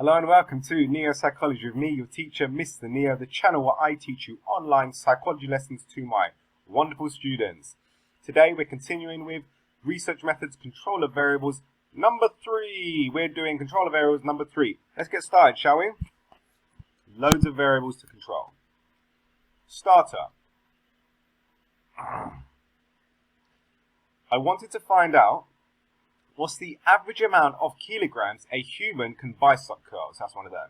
Hello and welcome to Neo Psychology with me, your teacher, Mr. Neo, the channel where I teach you online psychology lessons to my wonderful students. Today we're continuing with research methods, control of variables, number 3. We're doing control of variables number 3. Let's get started, shall we? Loads of variables to control. Starter. I wanted to find out what's the average amount of kilograms a human can bicep curls. That's one of them.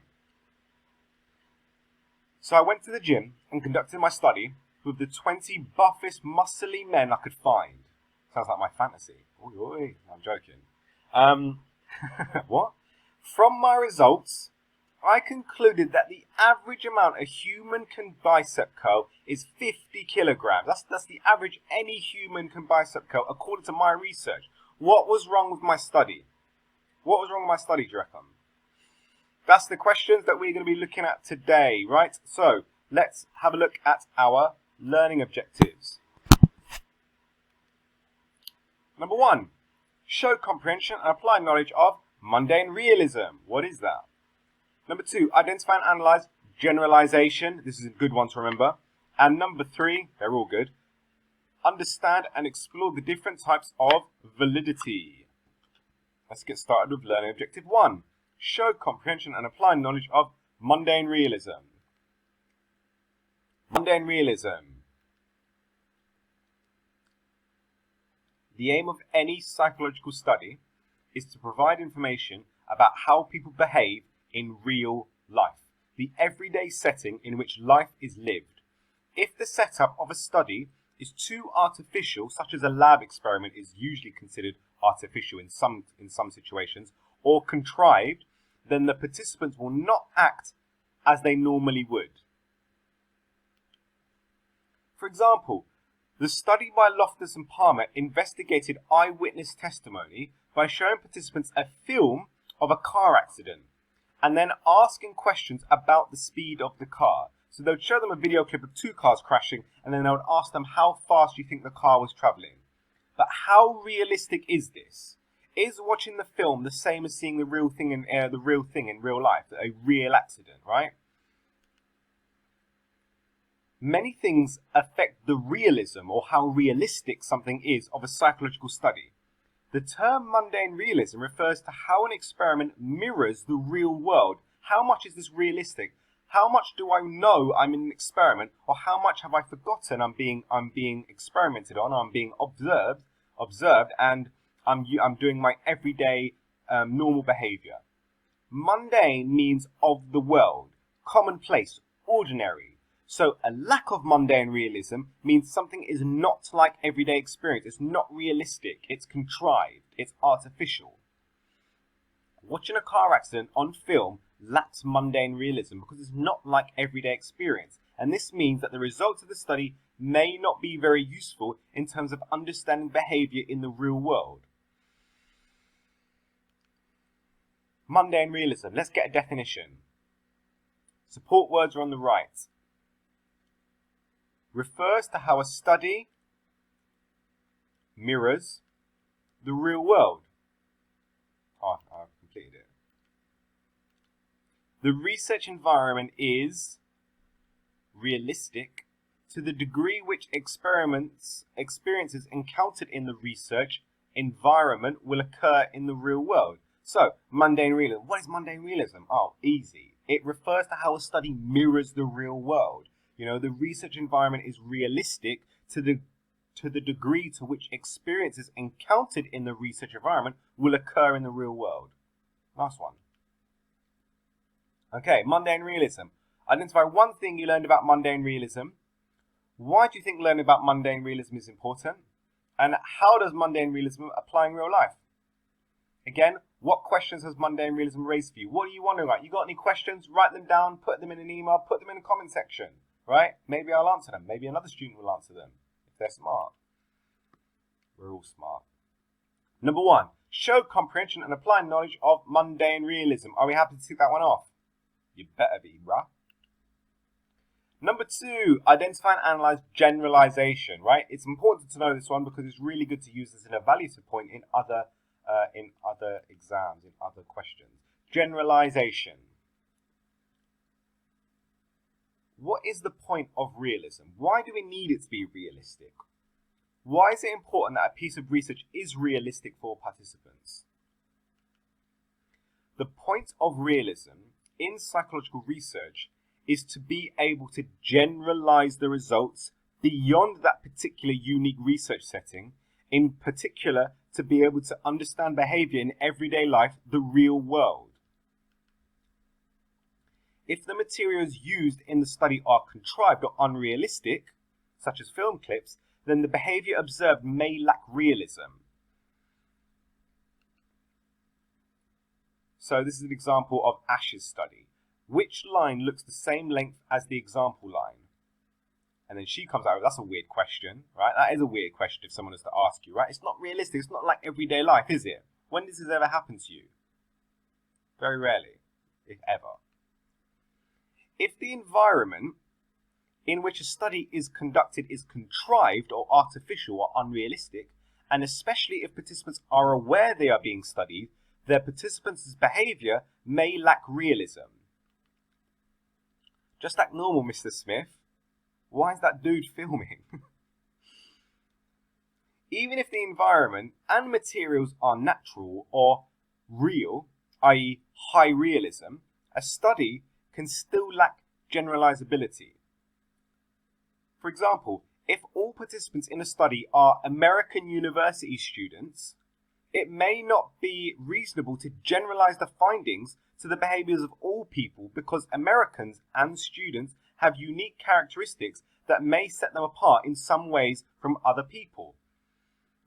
So I went to the gym and conducted my study with the 20 buffest, muscly men I could find. Sounds like my fantasy. Oy, oy. I'm joking. What? From my results, I concluded that the average amount a human can bicep curl is 50 kilograms. That's the average any human can bicep curl according to my research. What was wrong with my study? What was wrong with my study, do you reckon? That's the questions that we're going to be looking at today, right? So, let's have a look at our learning objectives. Number 1, show comprehension and apply knowledge of mundane realism. What is that? Number 2, identify and analyze generalization. This is a good one to remember. And number 3, they're all good. Understand and explore the different types of validity. Let's get started with learning objective 1. Show comprehension and apply knowledge of mundane realism. Mundane realism. The aim of any psychological study is to provide information about how people behave in real life, the everyday setting in which life is lived. If the setup of a study is too artificial, such as a lab experiment is usually considered artificial in some situations, or contrived, then the participants will not act as they normally would. For example, the study by Loftus and Palmer investigated eyewitness testimony by showing participants a film of a car accident and then asking questions about the speed of the car. So they would show them a video clip of 2 cars crashing, and then they would ask them how fast you think the car was travelling. But how realistic is this? Is watching the film the same as seeing the real thing in real life, a real accident, right? Many things affect the realism or how realistic something is of a psychological study. The term mundane realism refers to how an experiment mirrors the real world. How much is this realistic? How much do I know I'm in an experiment, or how much have I forgotten I'm being experimented on, I'm being observed, and I'm doing my everyday normal behavior. Mundane means of the world, commonplace, ordinary. So a lack of mundane realism means something is not like everyday experience. It's not realistic. It's contrived. It's artificial. Watching a car accident on film lacks mundane realism because it's not like everyday experience, and this means that the results of the study may not be very useful in terms of understanding behavior in the real world. Mundane realism. Let's get a definition. Support words are on the right. Refers to how a study mirrors the real world. Oh, I've completed it. The research environment is realistic to the degree which experiences encountered in the research environment will occur in the real world. So, mundane realism. What is mundane realism? Oh, easy. It refers to how a study mirrors the real world. You know, the research environment is realistic to the degree to which experiences encountered in the research environment will occur in the real world. Last one. Okay, mundane realism. Identify one thing you learned about mundane realism. Why do you think learning about mundane realism is important? And how does mundane realism apply in real life? Again, what questions has mundane realism raised for you? What are you wondering about? You got any questions? Write them down, put them in an email, put them in the comment section, right? Maybe I'll answer them. Maybe another student will answer them if they're smart. We're all smart. Number 1, show comprehension and apply knowledge of mundane realism. Are we happy to tick that one off? You better be, bruh. Number 2, identify and analyze generalization, right? It's important to know this one because it's really good to use this in a evaluative point in other exams, in other questions. Generalization. what is the point of realism? Why do we need it to be realistic? Why is it important that a piece of research is realistic for participants? The point of realism in psychological research is to be able to generalize the results beyond that particular unique research setting, in particular to be able to understand behavior in everyday life, the real world. If the materials used in the study are contrived or unrealistic, such as film clips, then the behavior observed may lack realism. So this is an example of Ash's study. Which line looks the same length as the example line? And then she comes out with, that's a weird question, right? That is a weird question if someone was to ask you, right? It's not realistic. It's not like everyday life, is it? When does this ever happen to you? Very rarely, if ever. If the environment in which a study is conducted is contrived or artificial or unrealistic, and especially if participants are aware they are being studied, their participants' behavior may lack realism. Just like normal, Mr. Smith. Why is that dude filming? Even if the environment and materials are natural or real, i.e. high realism, a study can still lack generalizability. For example, if all participants in a study are American university students, it may not be reasonable to generalize the findings to the behaviors of all people because Americans and students have unique characteristics that may set them apart in some ways from other people.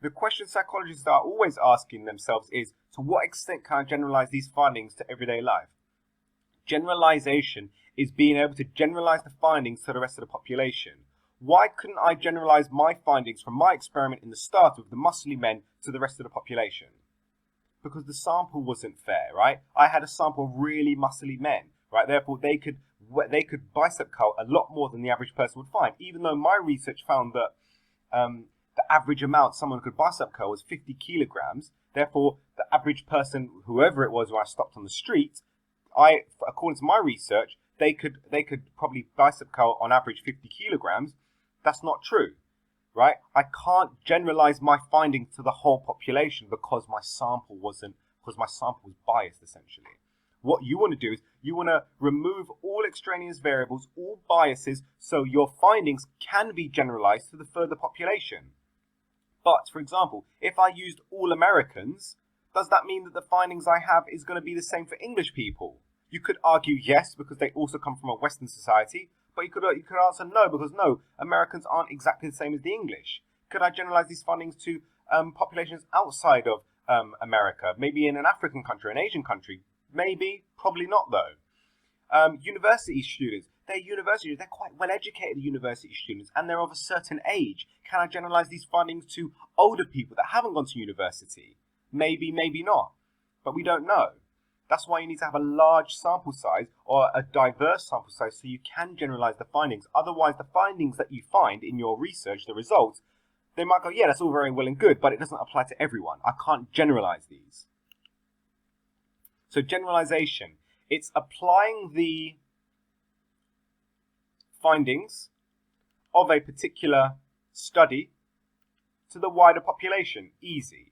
The question psychologists are always asking themselves is, to what extent can I generalize these findings to everyday life? Generalization is being able to generalize the findings to the rest of the population. Why couldn't I generalize my findings from my experiment in the start with the muscly men to the rest of the population? Because the sample wasn't fair, right? I had a sample of really muscly men, right? Therefore, they could bicep curl a lot more than the average person would find, even though my research found that the average amount someone could bicep curl was 50 kilograms. Therefore, the average person, whoever it was when I stopped on the street, according to my research, they could probably bicep curl on average 50 kilograms. That's not true, right? I can't generalize my findings to the whole population because my sample was biased, essentially. What you want to do is you want to remove all extraneous variables, all biases, so your findings can be generalized to the further population. But, for example, if I used all Americans, does that mean that the findings I have is going to be the same for English people? You could argue yes, because they also come from a Western society, but you could answer no, because no, Americans aren't exactly the same as the English. Could I generalize these findings to populations outside of America, maybe in an African country, an Asian country? Maybe, probably not though. University students, they're quite well educated university students, and they're of a certain age. Can I generalize these findings to older people that haven't gone to university? Maybe, maybe not, but we don't know. That's why you need to have a large sample size or a diverse sample size so you can generalize the findings. Otherwise, the findings that you find in your research, the results, they might go, yeah, that's all very well and good, but it doesn't apply to everyone. I can't generalize these. So generalization, it's applying the findings of a particular study to the wider population. Easy.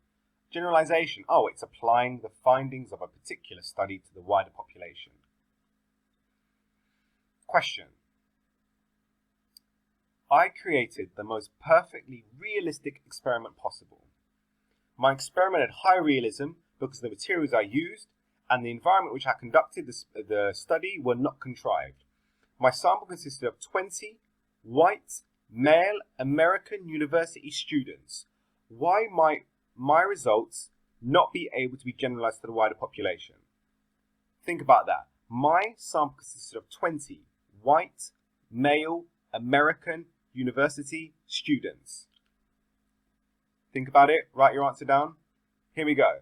Generalization, it's applying the findings of a particular study to the wider population. Question. I created the most perfectly realistic experiment possible. My experiment had high realism because the materials I used and the environment which I conducted the study were not contrived. My sample consisted of 20 white, male, American university students. Why might my results not be able to be generalized to the wider population? Think about that. My sample consisted of 20 white, male, American university students. Think about it. Write your answer down. Here we go.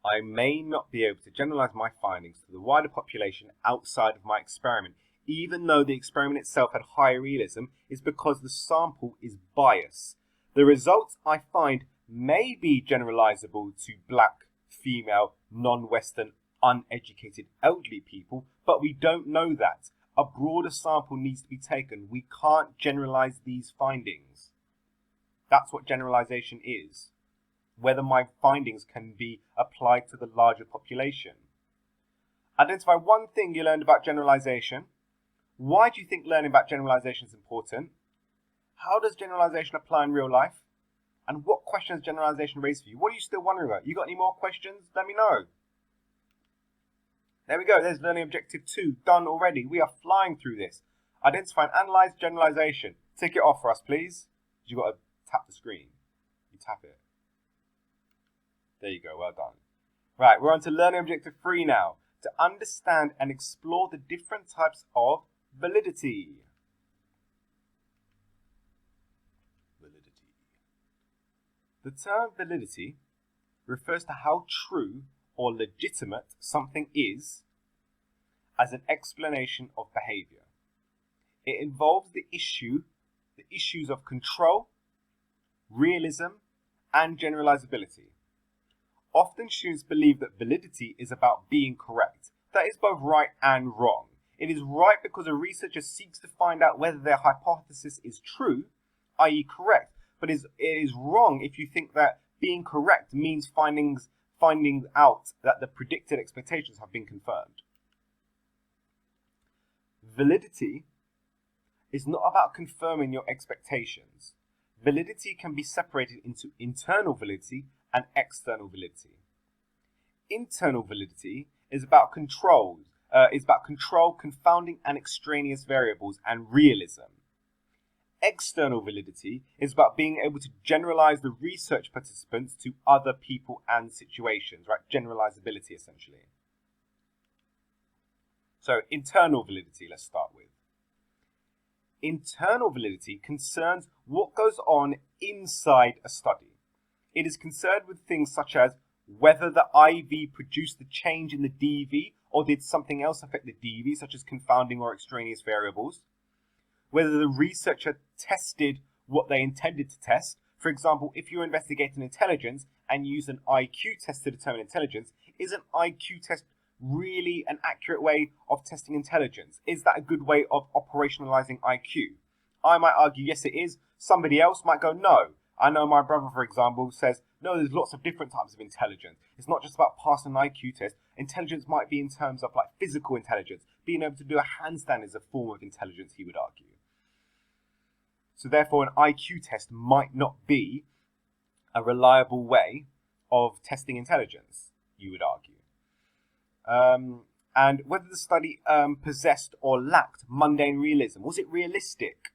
I may not be able to generalize my findings to the wider population outside of my experiment, even though the experiment itself had high realism, is because the sample is biased. The results I find may be generalizable to black, female, non-Western, uneducated, elderly people, but we don't know that. A broader sample needs to be taken. We can't generalize these findings. That's what generalization is. Whether my findings can be applied to the larger population. Identify one thing you learned about generalization. Why do you think learning about generalization is important? How does generalization apply in real life? And what questions generalization raise for you? What are you still wondering about? You got any more questions? Let me know. There we go. There's learning objective 2 done already. We are flying through this. Identify and analyze generalization. Tick it off for us, please. You've got to tap the screen. You tap it. There you go. Well done. Right, we're on to learning objective 3 now. To understand and explore the different types of validity. The term validity refers to how true or legitimate something is as an explanation of behavior. It involves the issues of control, realism, and generalizability. Often students believe that validity is about being correct. That is both right and wrong. It is right because a researcher seeks to find out whether their hypothesis is true, i.e. correct, but it is wrong if you think that being correct means finding out that the predicted expectations have been confirmed. Validity is not about confirming your expectations. Validity can be separated into internal validity and external validity. Internal validity is about control, confounding and extraneous variables, and realism. External validity is about being able to generalize the research participants to other people and situations, right? Generalizability, essentially. So, internal validity, let's start with. Internal validity concerns what goes on inside a study. It is concerned with things such as whether the IV produced the change in the DV or did something else affect the DV, such as confounding or extraneous variables. Whether the researcher tested what they intended to test. For example, if you're investigating intelligence and use an IQ test to determine intelligence, is an IQ test really an accurate way of testing intelligence? Is that a good way of operationalizing IQ? I might argue, yes, it is. Somebody else might go, no. I know my brother, for example, says, no, there's lots of different types of intelligence. It's not just about passing an IQ test. Intelligence might be in terms of like physical intelligence. Being able to do a handstand is a form of intelligence, he would argue. So therefore, an IQ test might not be a reliable way of testing intelligence, you would argue. And whether the study possessed or lacked mundane realism. Was it realistic?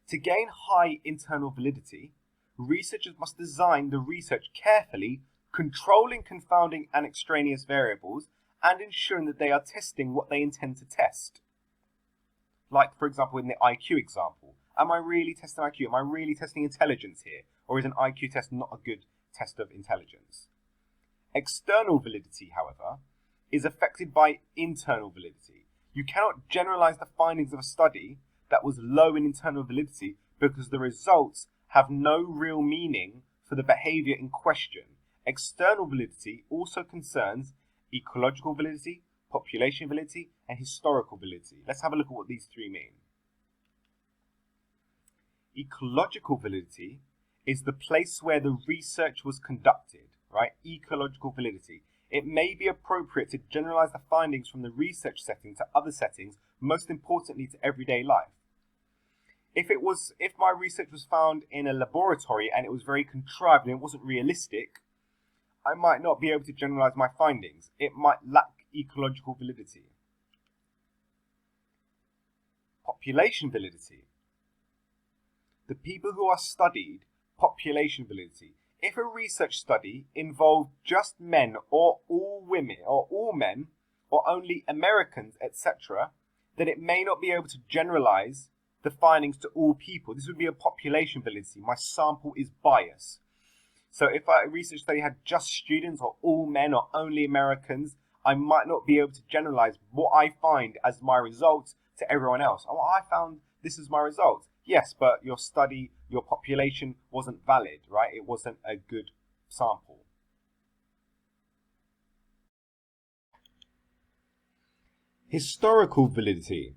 To gain high internal validity, researchers must design the research carefully, controlling confounding and extraneous variables, and ensuring that they are testing what they intend to test. Like, for example, in the IQ example. Am I really testing IQ? Am I really testing intelligence here? Or is an IQ test not a good test of intelligence? External validity, however, is affected by internal validity. You cannot generalize the findings of a study that was low in internal validity because the results have no real meaning for the behavior in question. External validity also concerns ecological validity, population validity, and historical validity. Let's have a look at what these three mean. Ecological validity is the place where the research was conducted, right? Ecological validity. It may be appropriate to generalize the findings from the research setting to other settings, most importantly to everyday life. If my research was found in a laboratory and it was very contrived and it wasn't realistic, I might not be able to generalize my findings. It might lack ecological validity. Population validity. The people who are studied, population validity. If a research study involved just men or all women or all men or only Americans, etc., then it may not be able to generalize the findings to all people. This would be a population validity. My sample is biased. So if a research study had just students or all men or only Americans, I might not be able to generalize what I find as my results to everyone else. Oh, I found this is my result. Yes, but your study, your population wasn't valid, right? It wasn't a good sample. Historical validity.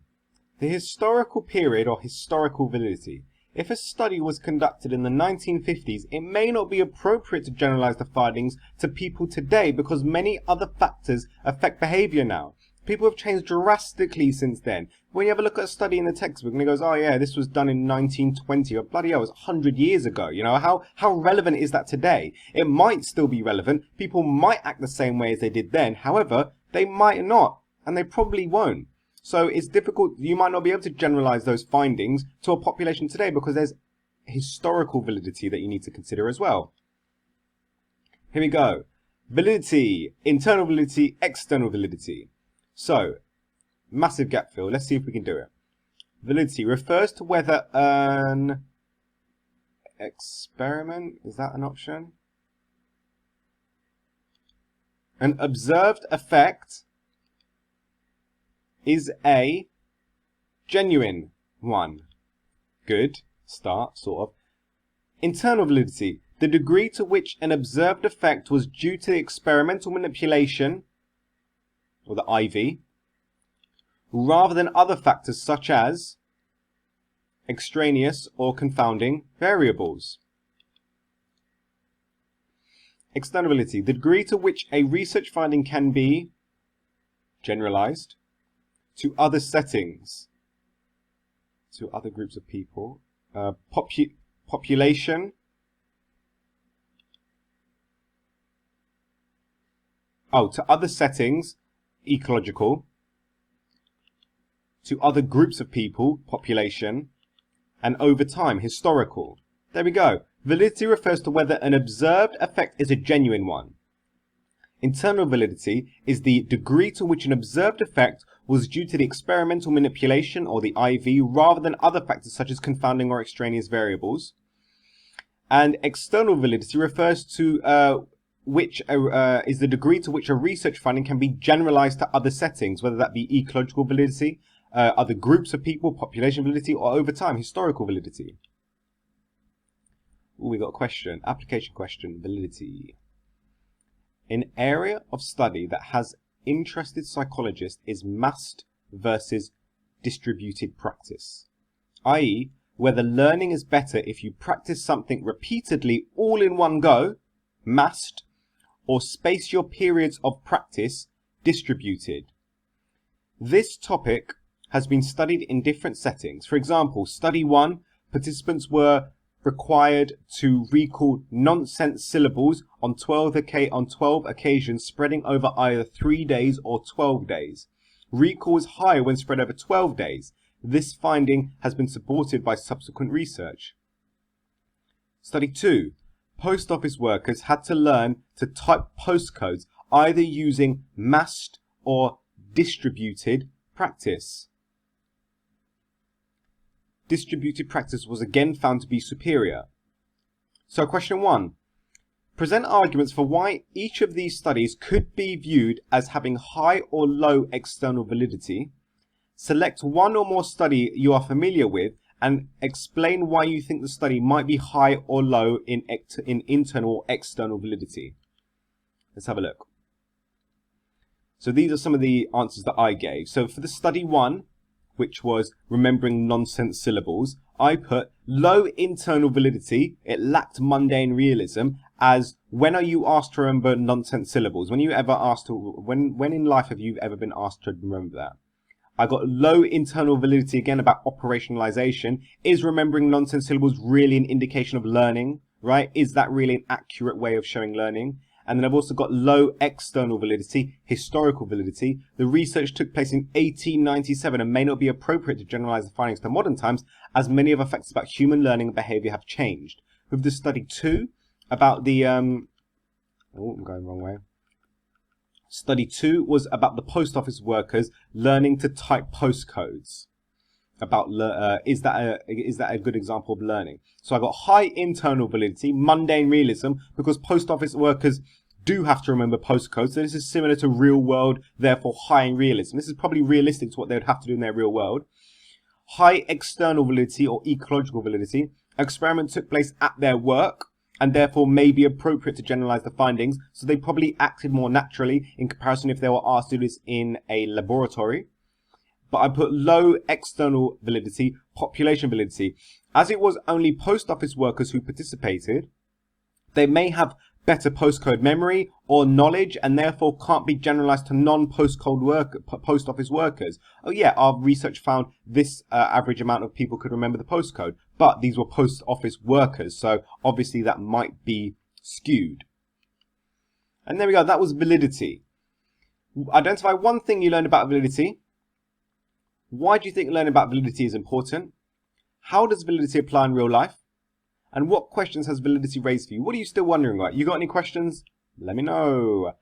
The historical period or historical validity. If a study was conducted in the 1950s, it may not be appropriate to generalize the findings to people today because many other factors affect behavior now. People have changed drastically since then. When you have a look at a study in the textbook and it goes, oh yeah, this was done in 1920, or bloody hell, it was 100 years ago. You know, how relevant is that today? It might still be relevant. People might act the same way as they did then. However, they might not, and they probably won't. So it's difficult. You might not be able to generalize those findings to a population today because there's historical validity that you need to consider as well. Here we go. Validity, internal validity, external validity. So, massive gap fill. Let's see if we can do it. Validity refers to whether an experiment, is that an option? An observed effect is a genuine one. Good start, sort of. Internal validity, the degree to which an observed effect was due to the experimental manipulation, or the IV, rather than other factors such as extraneous or confounding variables. External validity, the degree to which a research finding can be generalized to other settings, to other groups of people, population, to other settings, ecological, to other groups of people, population, and over time, historical. There we go. Validity refers to whether an observed effect is a genuine one. Internal validity is the degree to which an observed effect was due to the experimental manipulation, or the IV, rather than other factors such as confounding or extraneous variables. And external validity refers to is the degree to which a research finding can be generalized to other settings, whether that be ecological validity, other groups of people, population validity, or over time, historical validity. Ooh, we got a question. Application question. Validity. An area of study that has interested psychologists is massed versus distributed practice, i.e., whether learning is better if you practice something repeatedly all in one go, massed, or space your periods of practice, distributed. This topic has been studied in different settings. For example, study 1, participants were required to recall nonsense syllables on 12 occasions, spreading over either 3 days or 12 days. Recall is higher when spread over 12 days. This finding has been supported by subsequent research. Study 2. Post office workers had to learn to type postcodes either using massed or distributed practice. Distributed practice was again found to be superior. So question 1. Present arguments for why each of these studies could be viewed as having high or low external validity. Select one or more study you are familiar with and explain why you think the study might be high or low in internal or external validity. Let's have a look. So these are some of the answers that I gave. So for the study 1, which was remembering nonsense syllables, I put low internal validity. It lacked mundane realism, as when are you asked to remember nonsense syllables? When in life have you ever been asked to remember that? I got low internal validity again about operationalization. Is remembering nonsense syllables really an indication of learning, right? Is that really an accurate way of showing learning? And then I've also got low external validity, historical validity. The research took place in 1897 and may not be appropriate to generalize the findings to modern times, as many of the facts about human learning and behavior have changed. With the study 2 about the I'm going the wrong way. Study 2 was about the post office workers learning to type postcodes. About is that a good example of learning? So I got high internal validity, mundane realism, because post office workers do have to remember postcodes. So this is similar to real world, therefore high in realism. This is probably realistic to what they would have to do in their real world. High external validity or ecological validity. Experiment took place at their work and therefore may be appropriate to generalize the findings. So they probably acted more naturally in comparison if they were asked to do this in a laboratory. but I put low external validity, population validity. As it was only post office workers who participated, they may have better postcode memory or knowledge and therefore can't be generalized to post office workers. Oh yeah, our research found this average amount of people could remember the postcode, but these were post office workers, so obviously that might be skewed. And there we go, that was validity. Identify one thing you learned about validity. Why do you think learning about validity is important? How does validity apply in real life? And what questions has validity raised for you? What are you still wondering about? You got any questions? Let me know.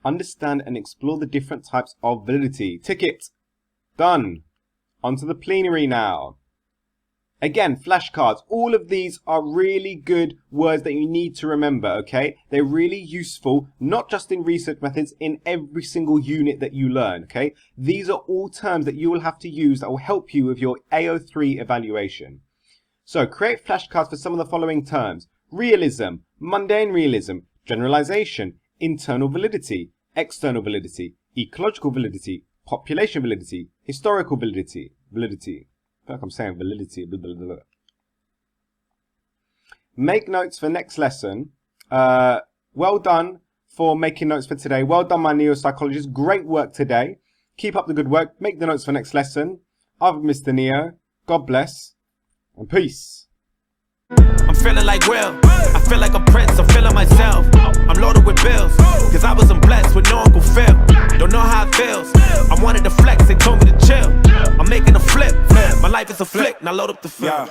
Understand and explore the different types of validity. Ticket. Done. Onto the plenary now. Again, flashcards. All of these are really good words that you need to remember, okay? They're really useful, not just in research methods, in every single unit that you learn, okay? These are all terms that you will have to use that will help you with your AO3 evaluation. So, create flashcards for some of the following terms. Realism, mundane realism, generalization, internal validity, external validity, ecological validity, population validity, historical validity. I feel like I'm saying validity. Blah, blah, blah, blah. Make notes for next lesson. Well done for making notes for today. Well done, my neo-psychologists. Great work today. Keep up the good work. Make the notes for next lesson. I've been Mr. Neo. God bless. And peace. I'm feeling like Will. I feel like a prince. I'm feeling myself. I'm loaded with bills. Cause I wasn't blessed with no Uncle Phil. Don't know how it feels. I wanted to flex. They told me to chill. I'm making a flip. My life is a flick. Now load up the film.